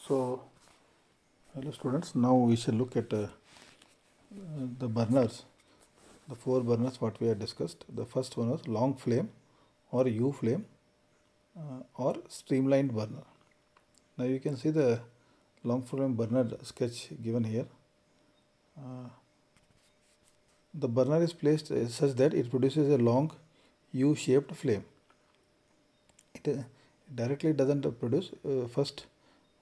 So, hello students, now we shall look at the burners, the four burners what we have discussed. The first one was long flame or U flame or streamlined burner. Now you can see the long flame burner sketch given here. The burner is placed such that it produces a long U-shaped flame. It directly doesn't produce. First,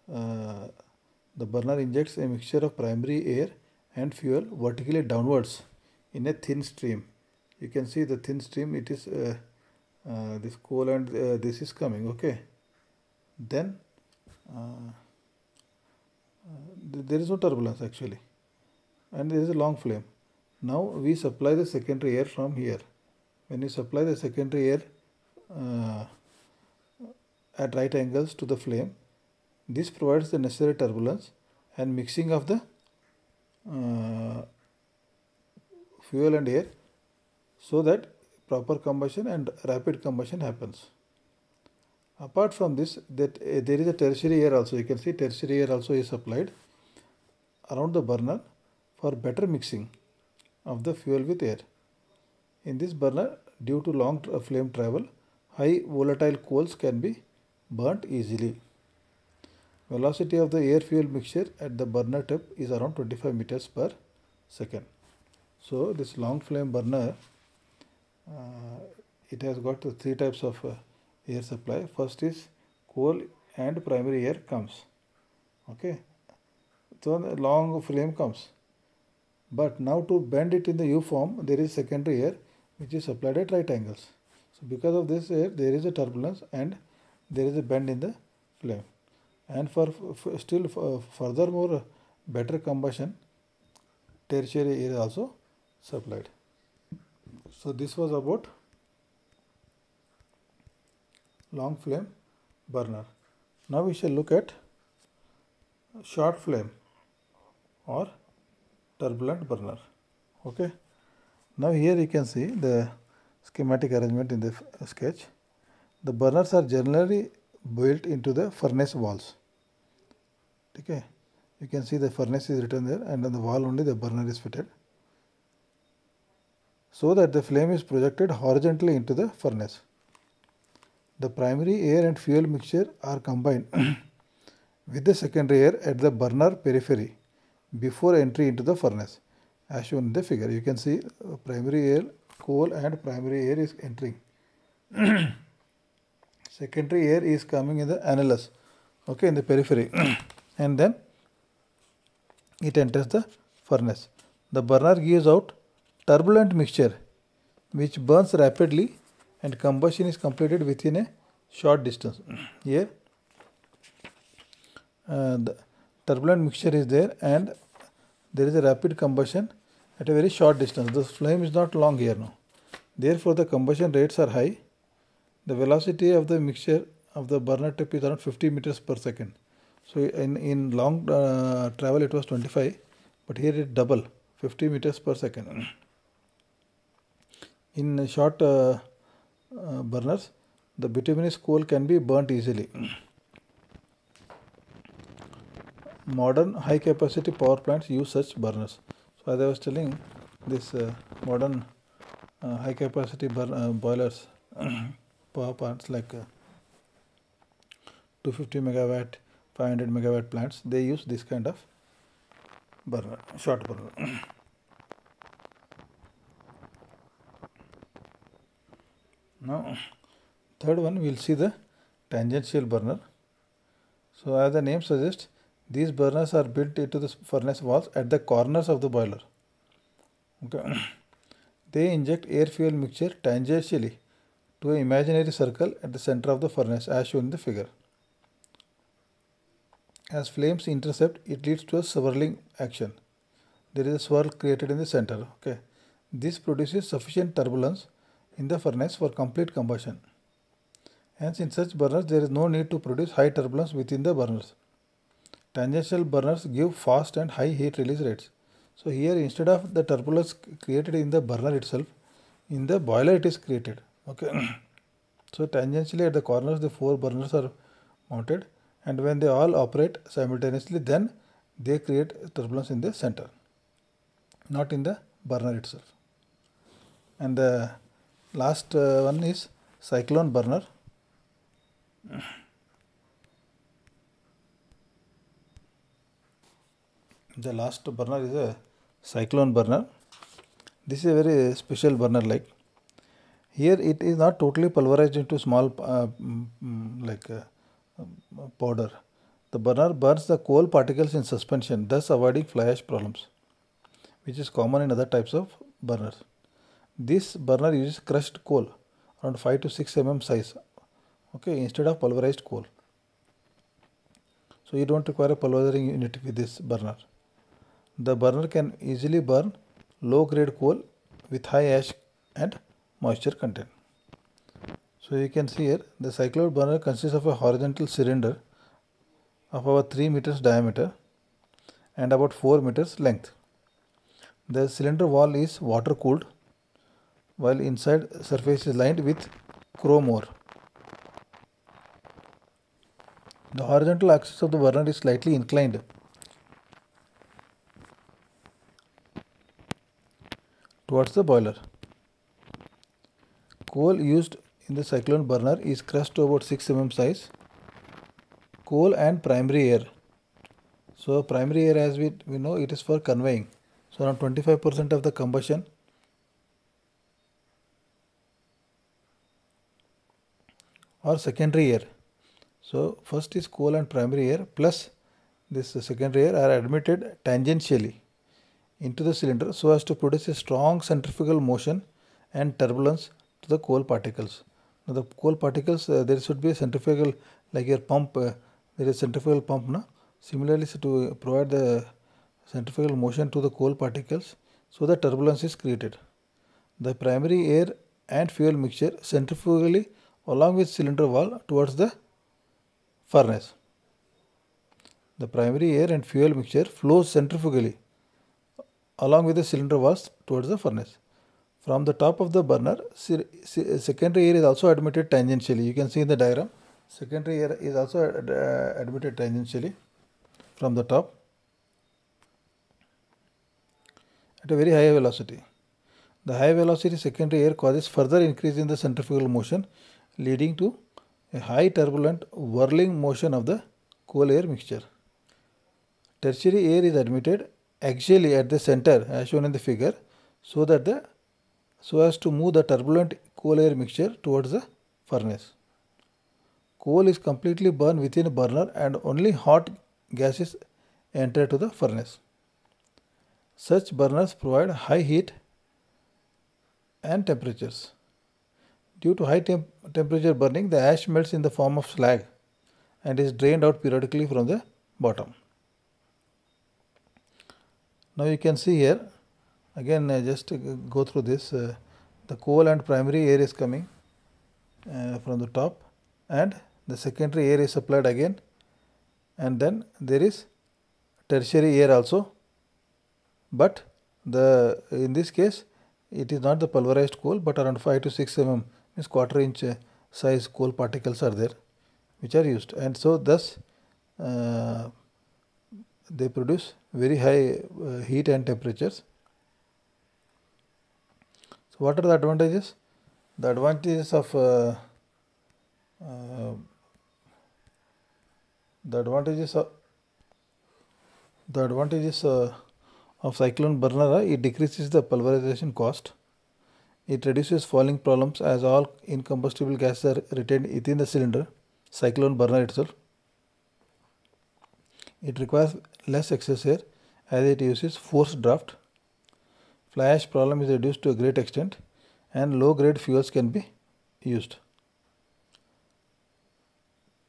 the burner injects a mixture of primary air and fuel vertically downwards in a thin stream. You can see the thin stream. It is this coal and this is coming. Okay. Then there is no turbulence actually, and there is a long flame. Now we supply the secondary air from here. When you supply the secondary air at right angles to the flame, this provides the necessary turbulence and mixing of the fuel and air so that proper combustion and rapid combustion happens. Apart from this, there is a tertiary air also. You can see tertiary air also is supplied around the burner for better mixing of the fuel with air. In this burner, due to long flame travel, high volatile coals can be burnt easily. Velocity of the air fuel mixture at the burner tip is around 25 meters per second. So this long flame burner, it has got three types of air supply. First is coal and primary air comes. Okay, so the long flame comes. But now to bend it in the U form, there is secondary air which is supplied at right angles. So because of this air, there is a turbulence and there is a bend in the flame. And for furthermore better combustion, tertiary air is also supplied. So this was about long flame burner. Now we shall look at short flame or turbulent burner. Okay. Now here you can see the schematic arrangement in the sketch. The burners are generally built into the furnace walls. Okay. You can see the furnace is written there, and on the wall only the burner is fitted, so that the flame is projected horizontally into the furnace. The primary air and fuel mixture are combined with the secondary air at the burner periphery before entry into the furnace, as shown in the figure. You can see primary air, coal and primary air is entering. Secondary air is coming in the annulus, okay, in the periphery, and then it enters the furnace. The burner gives out turbulent mixture which burns rapidly and combustion is completed within a short distance. Here the turbulent mixture is there and there is a rapid combustion at a very short distance. The flame is not long here now. Therefore, the combustion rates are high. The velocity of the mixture of the burner tip is around 50 meters per second. So in long travel it was 25, but here it double, 50 meters per second. In short burners, the bituminous coal can be burnt easily. Modern high capacity power plants use such burners. So as I was telling, this modern high capacity boilers, power plants like 250 megawatt, 500 megawatt plants, they use this kind of burner, short burner. Now, third one, we will see the tangential burner. So as the name suggests, these burners are built into the furnace walls at the corners of the boiler. Okay. They inject air fuel mixture tangentially to an imaginary circle at the center of the furnace, as shown in the figure. As flames intercept, it leads to a swirling action. There is a swirl created in the center. Okay. This produces sufficient turbulence in the furnace for complete combustion. Hence, in such burners, there is no need to produce high turbulence within the burners. Tangential burners give fast and high heat release rates. So here, instead of the turbulence created in the burner itself, in the boiler it is created. Okay. So tangentially at the corners, the four burners are mounted, and when they all operate simultaneously, then they create turbulence in the center, not in the burner itself. And the last one is cyclone burner. The last burner is a cyclone burner. This is a very special burner. Like here, it is not totally pulverized into small powder. The burner burns the coal particles in suspension, thus avoiding fly ash problems, which is common in other types of burners. This burner uses crushed coal around 5 to 6 mm size, okay, instead of pulverized coal. So you don't require a pulverizing unit with this burner. The burner can easily burn low grade coal with high ash and moisture content. So you can see here the cyclone burner consists of a horizontal cylinder of about 3 meters diameter and about 4 meters length. The cylinder wall is water cooled, while inside surface is lined with chrome ore. The horizontal axis of the burner is slightly inclined towards the boiler. Coal used in the cyclone burner is crushed to about 6 mm size. Coal and primary air. So primary air, as we know, it is for conveying. So around 25% of the combustion or secondary air. So first is coal and primary air plus this secondary air are admitted tangentially into the cylinder so as to produce a strong centrifugal motion and turbulence to the coal particles. Now the coal particles, there should be a centrifugal, like your pump, there is centrifugal pump. No? Similarly, so to provide the centrifugal motion to the coal particles, so the turbulence is created. The primary air and fuel mixture centrifugally along with cylinder wall towards the furnace. The primary air and fuel mixture flows centrifugally along with the cylinder walls towards the furnace. From the top of the burner, secondary air is also admitted tangentially. You can see in the diagram, secondary air is also admitted tangentially from the top at a very high velocity. The high velocity secondary air causes further increase in the centrifugal motion, leading to a high turbulent whirling motion of the coal air mixture. Tertiary air is admitted axially at the center as shown in the figure, so as to move the turbulent coal air mixture towards the furnace. Coal is completely burned within a burner and only hot gases enter to the furnace. Such burners provide high heat and temperatures. Due to high temperature burning, the ash melts in the form of slag and is drained out periodically from the bottom. Now you can see here, again just go through this, the coal and primary air is coming from the top and the secondary air is supplied again, and then there is tertiary air also, but in this case it is not the pulverized coal but around 5 to 6 mm, means quarter inch size coal particles are there which are used, and so thus they produce very high heat and temperatures. So what are the advantages? The advantages of of cyclone burner, it decreases the pulverization cost. It reduces fouling problems as all incombustible gases are retained within the cylinder, cyclone burner itself. It requires less excess air as it uses forced draft. Fly ash problem is reduced to a great extent and low grade fuels can be used.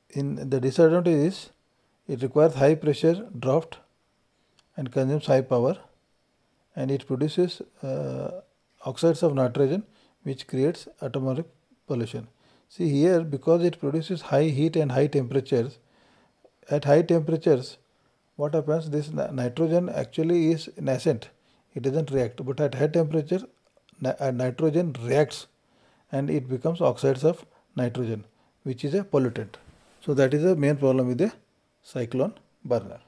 In the disadvantage is it requires high pressure draft and consumes high power, and it produces oxides of nitrogen which creates atmospheric pollution. See here, because it produces high heat and high temperatures, at high temperatures what happens, this nitrogen actually is nascent, it doesn't react, but at high temperature nitrogen reacts and it becomes oxides of nitrogen which is a pollutant. So that is the main problem with the cyclone burner.